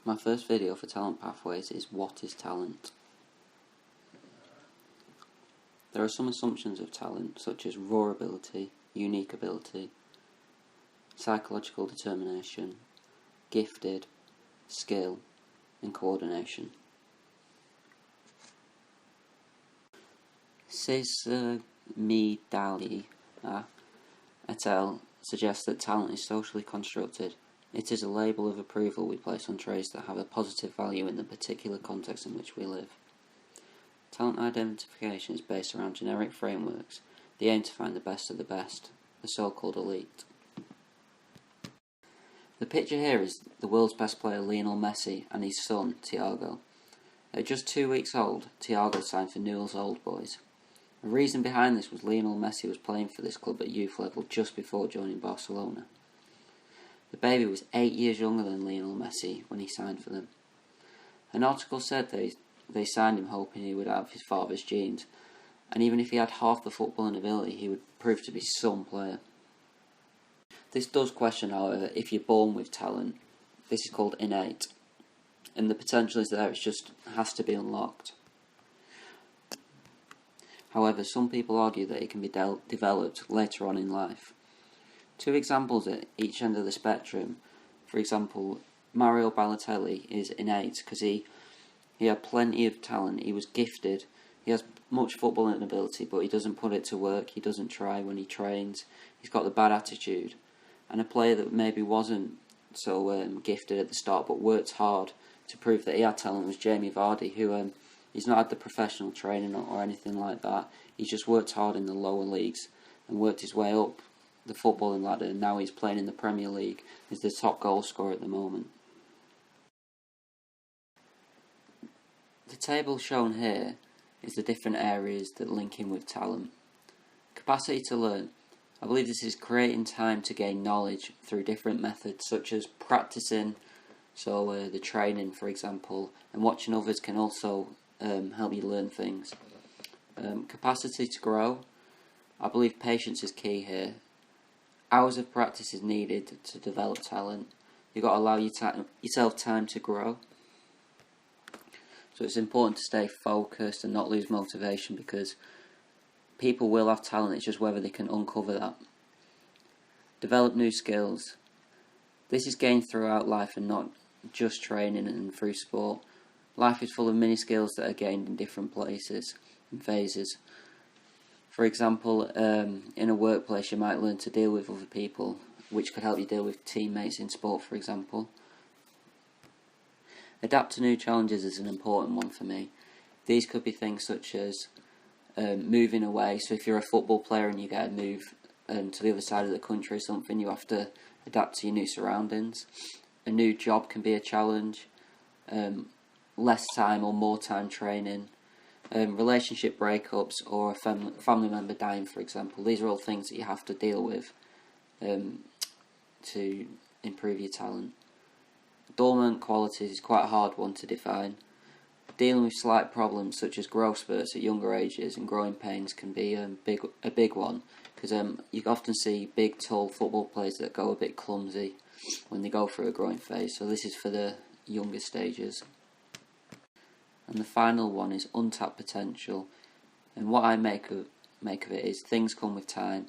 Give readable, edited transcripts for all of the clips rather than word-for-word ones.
My first video for Talent Pathways is What is Talent? There are some assumptions of talent, such as raw ability, unique ability, psychological determination, gifted, skill, and coordination. Sesmidali et al. Suggests that talent is socially constructed. It is a label of approval we place on traits that have a positive value in the particular context in which we live. Talent identification is based around generic frameworks, the aim to find the best of the best, the so-called elite. The picture here is the world's best player Lionel Messi and his son, Thiago. At just 2 weeks old, Thiago signed for Newell's Old Boys. The reason behind this was Lionel Messi was playing for this club at youth level just before joining Barcelona. The baby was 8 years younger than Lionel Messi when he signed for them. An article said they signed him hoping he would have his father's genes, and even if he had half the footballing ability, he would prove to be some player. This does question, however, if you're born with talent. This is called innate, and the potential is there, it just has to be unlocked. However, some people argue that it can be developed later on in life. Two examples at each end of the spectrum. For example, Mario Balotelli is innate because he had plenty of talent, he was gifted, he has much footballing ability, but he doesn't put it to work, he doesn't try when he trains, he's got the bad attitude. And a player that maybe wasn't so gifted at the start but worked hard to prove that he had talent was Jamie Vardy, who he's not had the professional training or anything like that. He's just worked hard in the lower leagues and worked his way up the footballing ladder, and now he's playing in the Premier League. He's the top goal scorer at the moment. The table shown here is the different areas that link in with talent. Capacity to learn. I believe this is creating time to gain knowledge through different methods such as practicing, so the training for example, and watching others can also help you learn things. Capacity to grow. I believe patience is key here. Hours of practice is needed to develop talent. You've got to allow yourself time to grow. So it's important to stay focused and not lose motivation, because people will have talent, it's just whether they can uncover that. Develop new skills. This is gained throughout life and not just training and through sport. Life is full of many skills that are gained in different places and phases. For example, in a workplace you might learn to deal with other people, which could help you deal with teammates in sport, for example. Adapt to new challenges is an important one for me. These could be things such as moving away. So if you're a football player and you get to move to the other side of the country or something, you have to adapt to your new surroundings. A new job can be a challenge. Less time or more time training. Relationship breakups or a family member dying, for example. These are all things that you have to deal with to improve your talent. Dormant qualities is quite a hard one to define. Dealing with slight problems such as growth spurts at younger ages and growing pains can be a big one, because you often see big, tall football players that go a bit clumsy when they go through a growing phase. So this is for the younger stages. And the final one is untapped potential. And what I make of it is things come with time.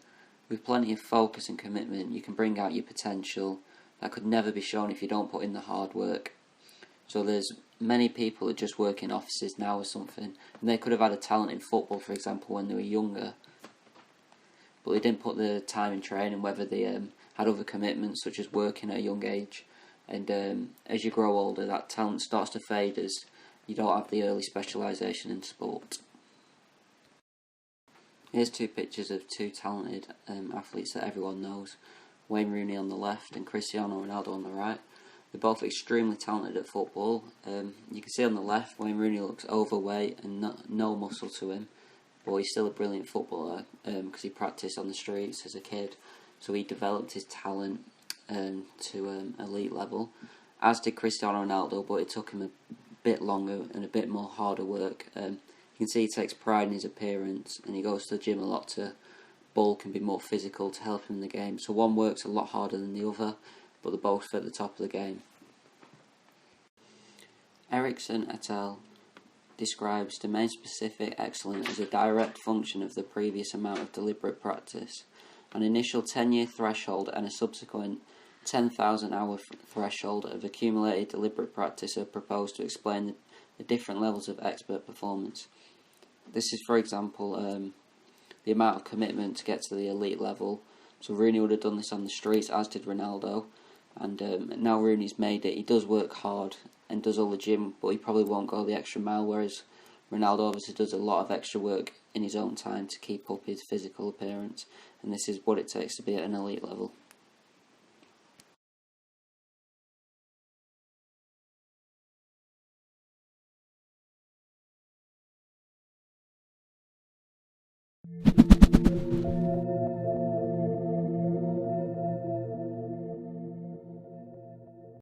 With plenty of focus and commitment, you can bring out your potential that could never be shown if you don't put in the hard work. So there's many people that just work in offices now or something, and they could have had a talent in football, for example, when they were younger, but they didn't put the time in training, whether they had other commitments such as working at a young age. And as you grow older, that talent starts to fade as you don't have the early specialisation in sport. Here's two pictures of two talented athletes that everyone knows. Wayne Rooney on the left and Cristiano Ronaldo on the right. They're both extremely talented at football. You can see on the left, Wayne Rooney looks overweight and no muscle to him, but he's still a brilliant footballer because he practiced on the streets as a kid. So he developed his talent to elite level, as did Cristiano Ronaldo, but it took him a bit longer and a bit more harder work. You can see he takes pride in his appearance and he goes to the gym a lot to bulk and be more physical to help him in the game. So one works a lot harder than the other, but they're both at the top of the game. Ericsson et al. Describes domain-specific excellence as a direct function of the previous amount of deliberate practice. An initial 10-year threshold and a subsequent 10,000-hour threshold of accumulated deliberate practice are proposed to explain the different levels of expert performance. This is, for example, the amount of commitment to get to the elite level. So Rooney would have done this on the streets, as did Ronaldo. And now Rooney's made it. He does work hard and does all the gym, but he probably won't go the extra mile, whereas Ronaldo obviously does a lot of extra work in his own time to keep up his physical appearance, and this is what it takes to be at an elite level.